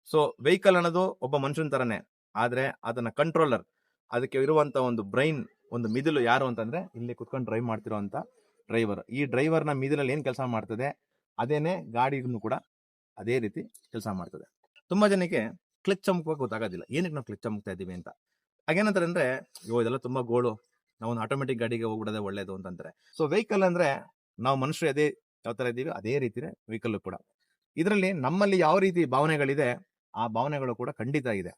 So vehicle ಅನ್ನೋದು ಒಬ್ಬ ಮನುಷ್ಯನ ತರನೇ, ಆದ್ರೆ ಅದನ್ನ ಕಂಟ್ರೋಲರ್, ಅದಕ್ಕೆ ಇರುವಂತ ಒಂದು ಬ್ರೈನ್, ಒಂದು ಮಿದುಳು ಯಾರು ಅಂತಂದ್ರೆ ಇಲ್ಲಿ ಕುತ್ಕೊಂಡು ಡ್ರೈವ್ ಮಾಡ್ತಿರೋಂತ ಡ್ರೈವರ್. ಈ ಡ್ರೈವರ್ನ ಮಿದುಳಲ್ಲಿ ಏನ್ ಕೆಲಸ ಮಾಡ್ತದೆ ಅದೇನೆ ಗಾಡಿಗೂ ಕೂಡ ಅದೇ ರೀತಿ ಕೆಲಸ ಮಾಡ್ತದೆ. ತುಂಬಾ ಜನಕ್ಕೆ ಕ್ಲಚ್ ಅಮುಕುವಾಗ ಗೊತ್ತಾಗೋದಿಲ್ಲ, ಏನಕ್ಕೆ ನಾವು ಕ್ಲಚ್ ಅಮುಕ್ತಾ ಇದೀವಿ ಅಂತ. ಹಾಗೇನಂತಾರೆ ಅಂದ್ರೆ, ಇದೆಲ್ಲ ತುಂಬಾ ಗೋಳು, ನಾವು ಒಂದು ಆಟೋಮೆಟಿಕ್ ಗಾಡಿಗೆ ಹೋಗ್ಬಿಡೋದೇ ಒಳ್ಳೇದು ಅಂತಂತಾರೆ. ಸೊ ವೆಹಿಕಲ್ ಅಂದ್ರೆ ನಾವು ಮನುಷ್ಯರು ಅದೇ ಯಾವ ತರ ಇದೀವಿ ಅದೇ ರೀತಿನೇ ವೆಹಿಕಲ್ ಕೂಡ. ಇದರಲ್ಲಿ ನಮ್ಮಲ್ಲಿ ಯಾವ ರೀತಿ ಭಾವನೆಗಳಿದೆ ಆ ಭಾವನೆಗಳು ಕೂಡ ಖಂಡಿತ ಇದೆ.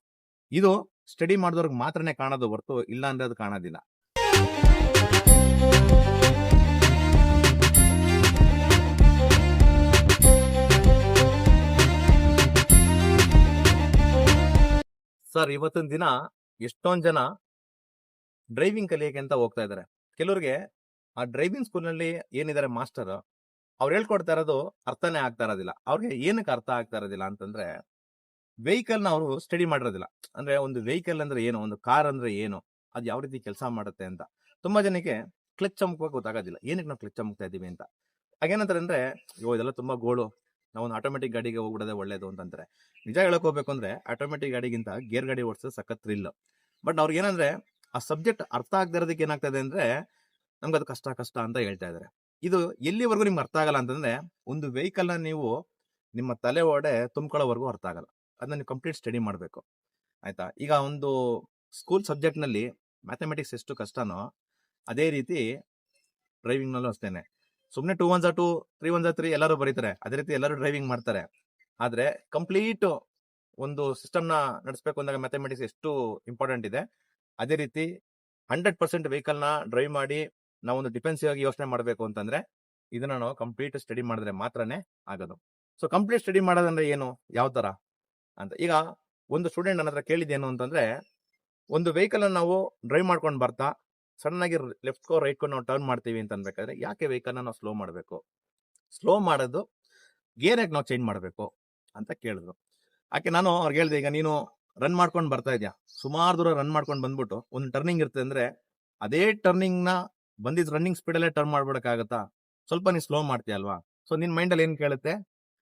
ಇದು ಸ್ಟಡಿ ಮಾಡಿದವ್ರಿಗೆ ಮಾತ್ರನೇ ಕಾಣೋದು ಹೊರತು ಇಲ್ಲ ಅಂದ್ರೆ ಅದು ಕಾಣೋದಿಲ್ಲ. ಸರ್, ಇವತ್ತಿನ ದಿನ ಎಷ್ಟೊಂದ್ ಜನ ಡ್ರೈವಿಂಗ್ ಕಲಿಯಕ್ಕೆ ಅಂತ ಹೋಗ್ತಾ ಇದಾರೆ. ಕೆಲವ್ರಿಗೆ ಆ ಡ್ರೈವಿಂಗ್ ಸ್ಕೂಲ್ ನಲ್ಲಿ ಏನಿದ್ದಾರೆ ಮಾಸ್ಟರ್, ಅವ್ರು ಹೇಳ್ಕೊಡ್ತಾ ಇರೋದು ಅರ್ಥನೇ ಆಗ್ತಾ ಇರೋದಿಲ್ಲ. ಅವ್ರಿಗೆ ಏನಕ್ಕೆ ಅರ್ಥ ಆಗ್ತಾ ಇರೋದಿಲ್ಲ ಅಂತಂದ್ರೆ, ವೆಹಿಕಲ್ ನ ಅವರು ಸ್ಟಡಿ ಮಾಡಿರೋದಿಲ್ಲ. ಅಂದ್ರೆ ಒಂದು ವೆಹಿಕಲ್ ಅಂದ್ರೆ ಏನು, ಒಂದು ಕಾರ್ ಅಂದ್ರೆ ಏನು, ಅದು ಯಾವ ರೀತಿ ಕೆಲಸ ಮಾಡುತ್ತೆ ಅಂತ. ತುಂಬಾ ಜನಕ್ಕೆ ಕ್ಲಚ್ ಅಮುಕುವಾಗ ಗೊತ್ತಾಗೋದಿಲ್ಲ, ಏನಕ್ಕೆ ನಾವು ಕ್ಲಚ್ ಅಮುಕ್ತಾ ಇದೀವಿ ಅಂತ. ಹಾಗೇನಂತಾರೆ ಅಂದ್ರೆ, ಇದೆಲ್ಲ ತುಂಬಾ ಗೋಳು, ನಾವು ಒಂದು ಆಟೋಮೆಟಿಕ್ ಗಾಡಿಗೆ ಹೋಗ್ಬಿಡೋದೇ ಒಳ್ಳೇದು ಅಂತಂತಾರೆ. ನಿಜ ಹೇಳಕ್ ಹೋಗ್ಬೇಕು ಅಂದ್ರೆ ಆಟೋಮೆಟಿಕ್ ಗಾಡಿಗಿಂತ ಗೇರ್ ಗಾಡಿ ಓಡಿಸೋದು ಸಖತ್ ಥ್ರಿಲ್. ಬಟ್ ಅವ್ರಿಗೆ ಏನಂದ್ರೆ ಆ ಸಬ್ಜೆಕ್ಟ್ ಅರ್ಥ ಆಗದೆ ಇರೋದಕ್ಕೆ ಏನಾಗ್ತದೆ ಅಂದ್ರೆ, ನಮ್ಗೆ ಅದು ಕಷ್ಟ ಕಷ್ಟ ಅಂತ ಹೇಳ್ತಾ ಇದಾರೆ. ಇದು ಎಲ್ಲಿವರೆಗೂ ನಿಮ್ಗೆ ಅರ್ಥ ಆಗಲ್ಲ ಅಂತಂದ್ರೆ, ಒಂದು ವೆಹಿಕಲ್ ನ ನೀವು ನಿಮ್ಮ ತಲೆ ಒಡೆ ತುಂಬ್ಕೊಳ್ಳೋವರೆಗೂ ಅರ್ಥ ಆಗಲ್ಲ. ಅದನ್ನ ನೀವು ಕಂಪ್ಲೀಟ್ ಸ್ಟಡಿ ಮಾಡಬೇಕು, ಆಯ್ತಾ. ಈಗ ಒಂದು ಸ್ಕೂಲ್ ಸಬ್ಜೆಕ್ಟ್ ನಲ್ಲಿ ಮ್ಯಾಥಮೆಟಿಕ್ಸ್ ಎಷ್ಟು ಕಷ್ಟನೋ ಅದೇ ರೀತಿ ಡ್ರೈವಿಂಗ್ ನಲ್ಲೂ ಅಷ್ಟೇನೆ. ಸುಮ್ನೆ 2 1 2 3 1 3 ಎಲ್ಲರೂ ಬರೀತಾರೆ, ಅದೇ ರೀತಿ ಎಲ್ಲರೂ ಡ್ರೈವಿಂಗ್ ಮಾಡ್ತಾರೆ. ಆದ್ರೆ ಕಂಪ್ಲೀಟ್ ಒಂದು ಸಿಸ್ಟಮ್ ನ ನಡೆಸಬೇಕು ಅಂದಾಗ ಮ್ಯಾಥಮೆಟಿಕ್ಸ್ ಎಷ್ಟು ಇಂಪಾರ್ಟೆಂಟ್ ಇದೆ, ಅದೇ ರೀತಿ 100% ವೆಹಿಕಲ್ ನ ಡ್ರೈವ್ ಮಾಡಿ ನಾವು ಒಂದು ಡಿಫೆನ್ಸಿವ್ ಆಗಿ ಯೋಚನೆ ಮಾಡಬೇಕು ಅಂತಂದ್ರೆ ಇದನ್ನ ನಾವು ಕಂಪ್ಲೀಟ್ ಸ್ಟಡಿ ಮಾಡಿದ್ರೆ ಮಾತ್ರನೇ ಆಗೋದು. ಸೊ ಕಂಪ್ಲೀಟ್ ಸ್ಟಡಿ ಮಾಡೋದಂದ್ರೆ ಏನು, ಯಾವ ತರ ಅಂತ. ಈಗ ಒಂದು ಸ್ಟೂಡೆಂಟ್ ನನ್ನ ಹತ್ರ ಕೇಳಿದ್ದೇನು ಅಂತಂದ್ರೆ, ಒಂದು ವೆಹಿಕಲ್ ಅನ್ನು ನಾವು ಡ್ರೈವ್ ಮಾಡ್ಕೊಂಡು ಬರ್ತಾ ಸಡನ್ ಆಗಿ ಲೆಫ್ಟ್ ಕೋ ರೈಟ್ ಕೋ ನಾವು ಟರ್ನ್ ಮಾಡ್ತೀವಿ ಅಂತ ಅನ್ಬೇಕಾದ್ರೆ ಯಾಕೆ ವೆಹಿಕಲ್ ನಾವು ಸ್ಲೋ ಮಾಡಬೇಕು, ಸ್ಲೋ ಮಾಡೋದು ಗೇರ್ ಯಾಕೆ ನಾವು ಚೇಂಜ್ ಮಾಡಬೇಕು ಅಂತ ಕೇಳಿದ್ರು. ಯಾಕೆ ನಾನು ಅವ್ರಿಗೆ ಹೇಳಿದೆ, ಈಗ ನೀನು ರನ್ ಮಾಡ್ಕೊಂಡು ಬರ್ತಾ ಇದೆಯಾ, ಸುಮಾರು ದೂರ ರನ್ ಮಾಡ್ಕೊಂಡು ಬಂದ್ಬಿಟ್ಟು ಒಂದು ಟರ್ನಿಂಗ್ ಇರುತ್ತೆ ಅಂದ್ರೆ ಅದೇ ಟರ್ನಿಂಗ್ ನ ಬಂದಿದ್ ರನ್ನಿಂಗ್ ಸ್ಪೀಡ್ ಅಲ್ಲೇ ಟರ್ನ್ ಮಾಡ್ಬಿಡಕ್ಕಾಗತ್ತಾ, ಸ್ವಲ್ಪ ನೀನು ಸ್ಲೋ ಮಾಡ್ತೀಯ ಅಲ್ವಾ. ಸೊ ನಿನ್ ಮೈಂಡ್ ಅಲ್ಲಿ ಏನ್ ಕೇಳುತ್ತೆ,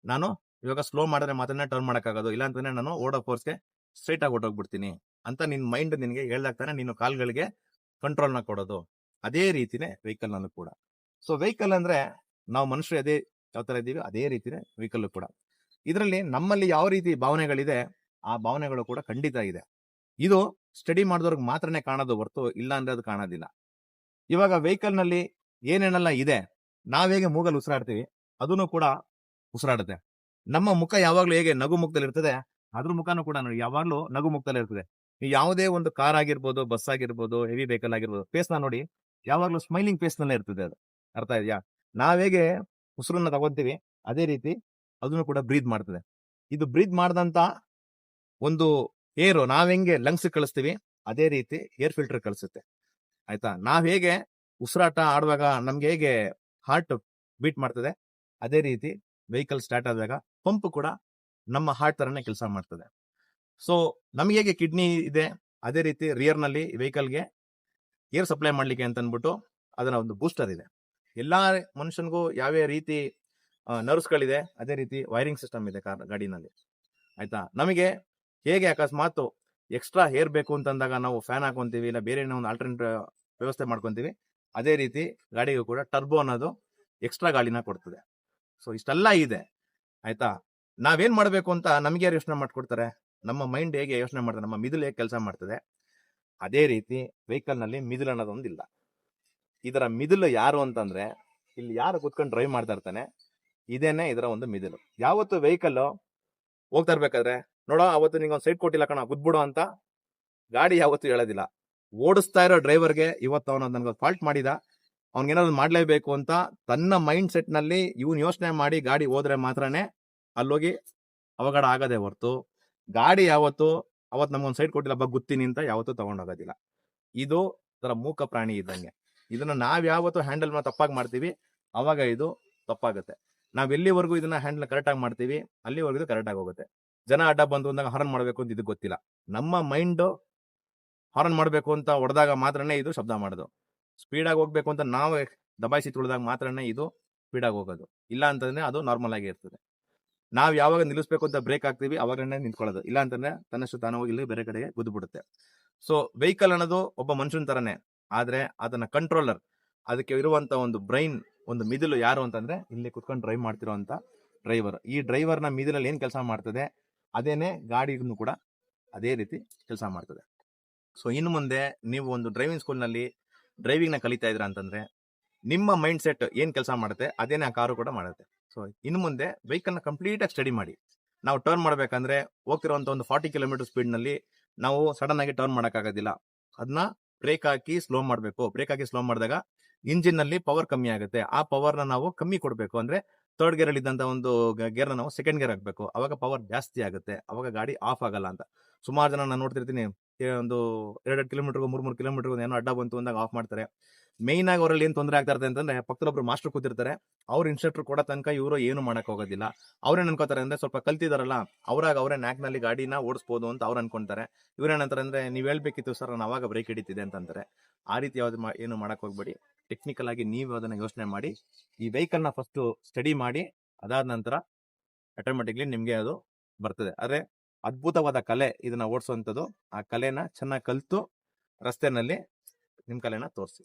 ನಾನು ಇವಾಗ ಸ್ಲೋ ಮಾಡಿದ್ರೆ ಮಾತ್ರ ಟರ್ನ್ ಮಾಡಕ್ಕಾಗೋದು, ಇಲ್ಲ ಅಂತಂದ್ರೆ ನಾನು ಓಡೋ ಫೋರ್ಸ್ಗೆ ಸ್ಟ್ರೈಟ್ ಆಗಿ ಹೊಟ್ಟೋಗ್ಬಿಡ್ತೀನಿ ಅಂತ ನಿನ್ ಮೈಂಡ್ ನಿನ್ಗೆ ಹೇಳ್ದಾಗ್ತಾನೆ ನೀನು ಕಾಲ್ಗಳಿಗೆ ಕಂಟ್ರೋಲ್ ನ ಕೊಡೋದು. ಅದೇ ರೀತಿನೇ ವೆಹಿಕಲ್ ನಲ್ಲೂ ಕೂಡ. ಸೊ ವೆಹಿಕಲ್ ಅಂದ್ರೆ ನಾವು ಮನುಷ್ಯರು ಅದೇ ಯಾವ ತರ ಇದೀವಿ ಅದೇ ರೀತಿನೇ ವೆಹಿಕಲ್ ಕೂಡ. ಇದರಲ್ಲಿ ನಮ್ಮಲ್ಲಿ ಯಾವ ರೀತಿ ಭಾವನೆಗಳಿದೆ ಆ ಭಾವನೆಗಳು ಕೂಡ ಖಂಡಿತ ಇದೆ. ಇದು ಸ್ಟಡಿ ಮಾಡಿದವ್ರಿಗೆ ಮಾತ್ರನೇ ಕಾಣೋದು ಹೊರತು ಇಲ್ಲ ಅಂದ್ರೆ ಅದು ಕಾಣೋದಿಲ್ಲ. ಇವಾಗ ವೆಹಿಕಲ್ ನಲ್ಲಿ ಏನೇನೆಲ್ಲ ಇದೆ, ನಾವೇಗೆ ಮೂಗಲ್ಲಿ ಉಸಿರಾಡ್ತೀವಿ ಅದನ್ನು ಕೂಡ ಉಸಿರಾಡುತ್ತೆ. ನಮ್ಮ ಮುಖ ಯಾವಾಗ್ಲೂ ಹೇಗೆ ನಗು ಮುಖದಲ್ಲಿ ಇರ್ತದೆ, ಅದ್ರ ಮುಖನೂ ಕೂಡ ನೋಡಿ ಯಾವಾಗ್ಲೂ ನಗು ಮುಖದಲ್ಲಿ ಇರ್ತದೆ. ಯಾವುದೇ ಒಂದು ಕಾರ್ ಆಗಿರ್ಬೋದು, ಬಸ್ ಆಗಿರ್ಬೋದು, ಹೆವಿ ವೆಹಿಕಲ್ ಆಗಿರ್ಬೋದು, ಫೇಸ್ ನ ನೋಡಿ ಯಾವಾಗ್ಲೂ ಸ್ಮೈಲಿಂಗ್ ಫೇಸ್ ನಲ್ಲೇ ಇರ್ತದೆ ಅದು. ಅರ್ಥ ಇದೆಯಾ? ನಾವೇಗೆ ಉಸಿರನ್ನ ತಗೊಂತೀವಿ ಅದೇ ರೀತಿ ಅದನ್ನು ಕೂಡ ಬ್ರೀದ್ ಮಾಡ್ತದೆ. ಇದು ಬ್ರೀದ್ ಮಾಡದಂತ ಒಂದು ಏರು ನಾವ್ ಹೆಂಗೆ ಲಂಗ್ಸ್ ಕಳಿಸ್ತೀವಿ ಅದೇ ರೀತಿ ಏರ್ ಫಿಲ್ಟರ್ ಕಳಿಸುತ್ತೆ, ಆಯ್ತಾ. ನಾವ್ ಹೇಗೆ ಉಸಿರಾಟ ಆಡುವಾಗ ನಮ್ಗೆ ಹೇಗೆ ಹಾರ್ಟ್ ಬೀಟ್ ಮಾಡ್ತದೆ ಅದೇ ರೀತಿ ವೆಹಿಕಲ್ ಸ್ಟಾರ್ಟ್ ಆದಾಗ ಪಂಪ್ ಕೂಡ ನಮ್ಮ ಹಾರ್ಟ್ ತರನೇ ಕೆಲಸ ಮಾಡ್ತದೆ. ಸೊ ನಮ್ಗೆ ಹೇಗೆ ಕಿಡ್ನಿ ಇದೆ ಅದೇ ರೀತಿ ರಿಯರ್ ನಲ್ಲಿ ವೆಹಿಕಲ್ಗೆ ಏರ್ ಸಪ್ಲೈ ಮಾಡ್ಲಿಕ್ಕೆ ಅಂತ ಅಂದ್ಬಿಟ್ಟು ಅದನ್ನ ಒಂದು ಬೂಸ್ಟರ್ ಇದೆ. ಎಲ್ಲಾ ಮನುಷ್ಯನ್ಗೂ ಯಾವ ರೀತಿ ನರ್ವ್ಸ್ ಗಳಿದೆ ಅದೇ ರೀತಿ ವೈರಿಂಗ್ ಸಿಸ್ಟಮ್ ಇದೆ ಗಾಡಿನಲ್ಲಿ, ಆಯ್ತಾ. ನಮಗೆ ಹೇಗೆ ಅಕಸ್ಮಾತ್ ಎಕ್ಸ್ಟ್ರಾ ಏರ್ ಬೇಕು ಅಂತಂದಾಗ ನಾವು ಫ್ಯಾನ್ ಹಾಕೊಂತೀವಿ, ಇಲ್ಲ ಬೇರೆ ಒಂದು ಆಲ್ಟರ್ನೇಟ್ ವ್ಯವಸ್ಥೆ ಮಾಡ್ಕೊಂತೀವಿ, ಅದೇ ರೀತಿ ಗಾಡಿಗೂ ಕೂಡ ಟರ್ಬೋ ಅನ್ನೋದು ಎಕ್ಸ್ಟ್ರಾ ಗಾಳಿನ ಕೊಡ್ತದೆ. ಸೊ ಇಷ್ಟೆಲ್ಲ ಇದೆ, ಆಯ್ತಾ. ನಾವೇನ್ ಮಾಡ್ಬೇಕು ಅಂತ ನಮ್ಗೆ ಯಾರು ಯೋಚನೆ ಮಾಡ್ಕೊಡ್ತಾರೆ, ನಮ್ಮ ಮೈಂಡ್ ಹೇಗೆ ಯೋಚನೆ ಮಾಡ್ತಾರೆ, ನಮ್ಮ ಮಿದುಳು ಹೇಗೆ ಕೆಲಸ ಮಾಡ್ತದೆ ಅದೇ ರೀತಿ ವೆಹಿಕಲ್ ನಲ್ಲಿ ಮಿದುಳು ಅನ್ನೋದೊಂದಿಲ್ಲ. ಇದರ ಮಿದುಳು ಯಾರು ಅಂತಂದ್ರೆ, ಇಲ್ಲಿ ಯಾರು ಕುತ್ಕೊಂಡು ಡ್ರೈವ್ ಮಾಡ್ತಾ ಇರ್ತಾನೆ ಇದೇನೆ ಇದರ ಒಂದು ಮಿದುಳು. ಯಾವತ್ತು ವೆಹಿಕಲ್ ಹೋಗ್ತಾ ಇರ್ಬೇಕಾದ್ರೆ ನೋಡೋ ಅವತ್ತು ನಿಂಗೆ ಒಂದು ಸೈಡ್ ಕೊಟ್ಟಿಲ್ಲ ಕಣ ಗುದ್ಬಿಡು ಅಂತ ಗಾಡಿ ಯಾವತ್ತು ಹೇಳೋದಿಲ್ಲ. ಓಡಿಸ್ತಾ ಇರೋ ಡ್ರೈವರ್ಗೆ ಇವತ್ತು ಅವನು ನನಗೆ ಫಾಲ್ಟ್ ಮಾಡಿದ, ಅವ್ನಿಗೇನಾದ್ರು ಮಾಡ್ಲೇಬೇಕು ಅಂತ ತನ್ನ ಮೈಂಡ್ ಸೆಟ್ ನಲ್ಲಿ ಇವನ್ ಯೋಚನೆ ಮಾಡಿ ಗಾಡಿ ಹೋದ್ರೆ ಮಾತ್ರನೇ ಅಲ್ಲೋಗಿ ಅವಘಡ ಆಗದೆ ಹೊರ್ತು ಗಾಡಿ ಯಾವತ್ತು ಅವತ್ತು ನಮ್ಗೊಂದು ಸೈಡ್ ಕೊಟ್ಟಿಲ್ಲ ಬಾ ಗುತ್ತೀನಿ ಅಂತ ಯಾವತ್ತೂ ತಗೊಂಡೋಗೋದಿಲ್ಲ. ಇದು ತರ ಮೂಕ ಪ್ರಾಣಿ ಇದ್ದಂಗೆ. ಇದನ್ನ ನಾವ್ ಯಾವತ್ತು ಹ್ಯಾಂಡಲ್ ತಪ್ಪಾಗಿ ಮಾಡ್ತೀವಿ ಅವಾಗ ಇದು ತಪ್ಪಾಗುತ್ತೆ. ನಾವ್ ಎಲ್ಲಿವರೆಗೂ ಇದನ್ನ ಹ್ಯಾಂಡಲ್ ಕರೆಕ್ಟ್ ಆಗಿ ಮಾಡ್ತೀವಿ ಅಲ್ಲಿವರೆಗೂ ಇದು ಕರೆಕ್ಟ್ ಆಗಿ ಹೋಗುತ್ತೆ. ಜನ ಅಡ್ಡ ಬಂದು ಅಂದಾಗ ಹಾರನ್ ಮಾಡ್ಬೇಕು ಅಂತ ಇದು ಗೊತ್ತಿಲ್ಲ. ನಮ್ಮ ಮೈಂಡ್ ಹಾರನ್ ಮಾಡ್ಬೇಕು ಅಂತ ಹೊಡೆದಾಗ ಮಾತ್ರನೇ ಇದು ಶಬ್ದ ಮಾಡೋದು. ಸ್ಪೀಡ್ ಆಗಿ ಹೋಗ್ಬೇಕು ಅಂತ ನಾವು ದಬಾಯಿಸಿ ತುಳಿದಾಗ ಮಾತ್ರನೇ ಇದು ಸ್ಪೀಡ್ ಆಗಿ ಹೋಗೋದು, ಇಲ್ಲ ಅಂತಂದ್ರೆ ಅದು ನಾರ್ಮಲ್ ಆಗಿ ಇರ್ತದೆ. ನಾವ್ ಯಾವಾಗ ನಿಲ್ಲಿಸ್ಬೇಕು ಅಂತ ಬ್ರೇಕ್ ಹಾಕ್ತಿವಿ ಅವಾಗನೇ ನಿಂತ್ಕೊಳ್ಳೋದು, ಇಲ್ಲ ಅಂತಂದ್ರೆ ತನ್ನಷ್ಟು ತಾನು ಹೋಗಿ ಇಲ್ಲಿ ಬೇರೆ ಕಡೆಗೆ ಗುದ್ದು ಬಿಡುತ್ತೆ. ಸೊ ವೆಹಿಕಲ್ ಅನ್ನೋದು ಒಬ್ಬ ಮನುಷ್ಯನ ತರನೇ, ಆದ್ರೆ ಅದನ್ನ ಕಂಟ್ರೋಲರ್, ಅದಕ್ಕೆ ಇರುವಂತ ಒಂದು ಬ್ರೈನ್, ಒಂದು ಮಿದುಳು ಯಾರು ಅಂತಂದ್ರೆ ಇಲ್ಲಿ ಕುತ್ಕೊಂಡು ಡ್ರೈವ್ ಮಾಡ್ತಿರೋಂತ ಡ್ರೈವರ್. ಈ ಡ್ರೈವರ್ ನ ಮಿದುಳಲ್ಲಿ ಏನ್ ಕೆಲಸ ಮಾಡ್ತದೆ ಅದೇನೆ ಗಾಡಿಗೂ ಕೂಡ ಅದೇ ರೀತಿ ಕೆಲಸ ಮಾಡ್ತದೆ. ಸೊ ಇನ್ನು ಮುಂದೆ ನೀವು ಒಂದು ಡ್ರೈವಿಂಗ್ ಸ್ಕೂಲ್ ನಲ್ಲಿ ಡ್ರೈವಿಂಗ್ ನ ಕಲಿತಾ ಇದ್ರ ಅಂತಂದ್ರೆ ನಿಮ್ಮ ಮೈಂಡ್ ಸೆಟ್ ಏನ್ ಕೆಲಸ ಮಾಡುತ್ತೆ ಅದೇನೆ ಆ ಕಾರು ಕೂಡ ಮಾಡುತ್ತೆ. ಸೊ ಇನ್ನು ಮುಂದೆ ವೆಹಿಕಲ್ ನ ಕಂಪ್ಲೀಟ್ ಆಗಿ ಸ್ಟಡಿ ಮಾಡಿ. ನಾವು ಟರ್ನ್ ಮಾಡ್ಬೇಕಂದ್ರೆ ಹೋಗ್ತಿರುವಂತ ಒಂದು 40 ಕಿಲೋಮೀಟರ್ ಸ್ಪೀಡ್ ನಲ್ಲಿ ನಾವು ಸಡನ್ ಆಗಿ ಟರ್ನ್ ಮಾಡಕ್ ಆಗೋದಿಲ್ಲ. ಅದನ್ನ ಬ್ರೇಕ್ ಹಾಕಿ ಸ್ಲೋ ಮಾಡಬೇಕು. ಬ್ರೇಕ್ ಹಾಕಿ ಸ್ಲೋ ಮಾಡಿದಾಗ ಇಂಜಿನ್ ನಲ್ಲಿ ಪವರ್ ಕಮ್ಮಿ ಆಗುತ್ತೆ. ಆ ಪವರ್ ನ ನಾವು ಕಮ್ಮಿ ಕೊಡಬೇಕು. ಅಂದ್ರೆ ಥರ್ಡ್ ಗೇರ್ ಅಲ್ಲಿ ಇದ್ದಂತ ಒಂದು ಗೇರ್ ನಾವು ಸೆಕೆಂಡ್ ಗೇರ್ ಹಾಕ್ಬೇಕು. ಅವಾಗ ಪವರ್ ಜಾಸ್ತಿ ಆಗುತ್ತೆ, ಅವಾಗ ಗಾಡಿ ಆಫ್ ಆಗಲ್ಲ ಅಂತ. ಸುಮಾರು ಜನ ನಾನು ನೋಡ್ತಿರ್ತೀನಿ, ಒಂದು 2 ಕಿಲೋಮೀಟರ್ 3 ಕಿಲೋಮೀಟರ್ ಏನೋ ಅಡ್ಡ ಬಂತು ಅಂದಾಗ ಆಫ್ ಮಾಡ್ತಾರೆ. ಮೇನ್ ಆಗಿ ಅವರಲ್ಲಿ ಏನ್ ತೊಂದರೆ ಆಗ್ತಾ ಇರುತ್ತೆ ಅಂತಂದ್ರೆ ಪಕ್ಕದೊಬ್ರು ಮಾಸ್ಟರ್ ಕೂತಿರ್ತಾರೆ, ಅವ್ರ ಇನ್ಸ್ಟ್ರಕ್ಟರ್ ಕೊಡೋ ತನಕ ಇವರು ಏನು ಮಾಡಕ್ ಹೋಗೋದಿಲ್ಲ. ಅವ್ರೇನ್ ಅನ್ಕೋತಾರೆ ಅಂದ್ರೆ ಸ್ವಲ್ಪ ಕಲ್ತಿದಾರಲ್ಲ, ಅವ್ರಾಗ ಅವರೇ ನ್ಯಾಕ್ ನಲ್ಲಿ ಗಾಡಿನ ಓಡಿಸಬಹುದು ಅಂತ ಅವ್ರು ಅನ್ಕೊಂತಾರೆ. ಇವ್ರೇನಂತಾರೆ ಅಂದ್ರೆ ನೀವ್ ಹೇಳ್ಬೇಕಿತ್ತು ಸರ್, ನಾನು ಅವಾಗ ಬ್ರೇಕ್ ಹಿಡಿತಿದೆ ಅಂತಂತಾರೆ. ಆ ರೀತಿ ಯಾವ್ದು ಏನು ಮಾಡಕ್ ಹೋಗ್ಬೇಡಿ. ಟೆಕ್ನಿಕಲ್ ಆಗಿ ನೀವು ಅದನ್ನ ಯೋಚನೆ ಮಾಡಿ ಈ ವೆಹಿಕಲ್ ನ ಫಸ್ಟ್ ಸ್ಟಡಿ ಮಾಡಿ, ಅದಾದ ನಂತರ ಆಟೋಮೆಟಿಕ್ಲಿ ನಿಮ್ಗೆ ಅದು ಬರ್ತದೆ. ಆದ್ರೆ ಅದ್ಭುತವಾದ ಕಲೆ ಇದನ್ನ ಓಡಿಸುವಂಥದ್ದು. ಆ ಕಲೆನ ಚೆನ್ನಾಗಿ ಕಲ್ತು ರಸ್ತೆನಲ್ಲಿ ನಿಮ್ ಕಲೆನ ತೋರಿಸಿ.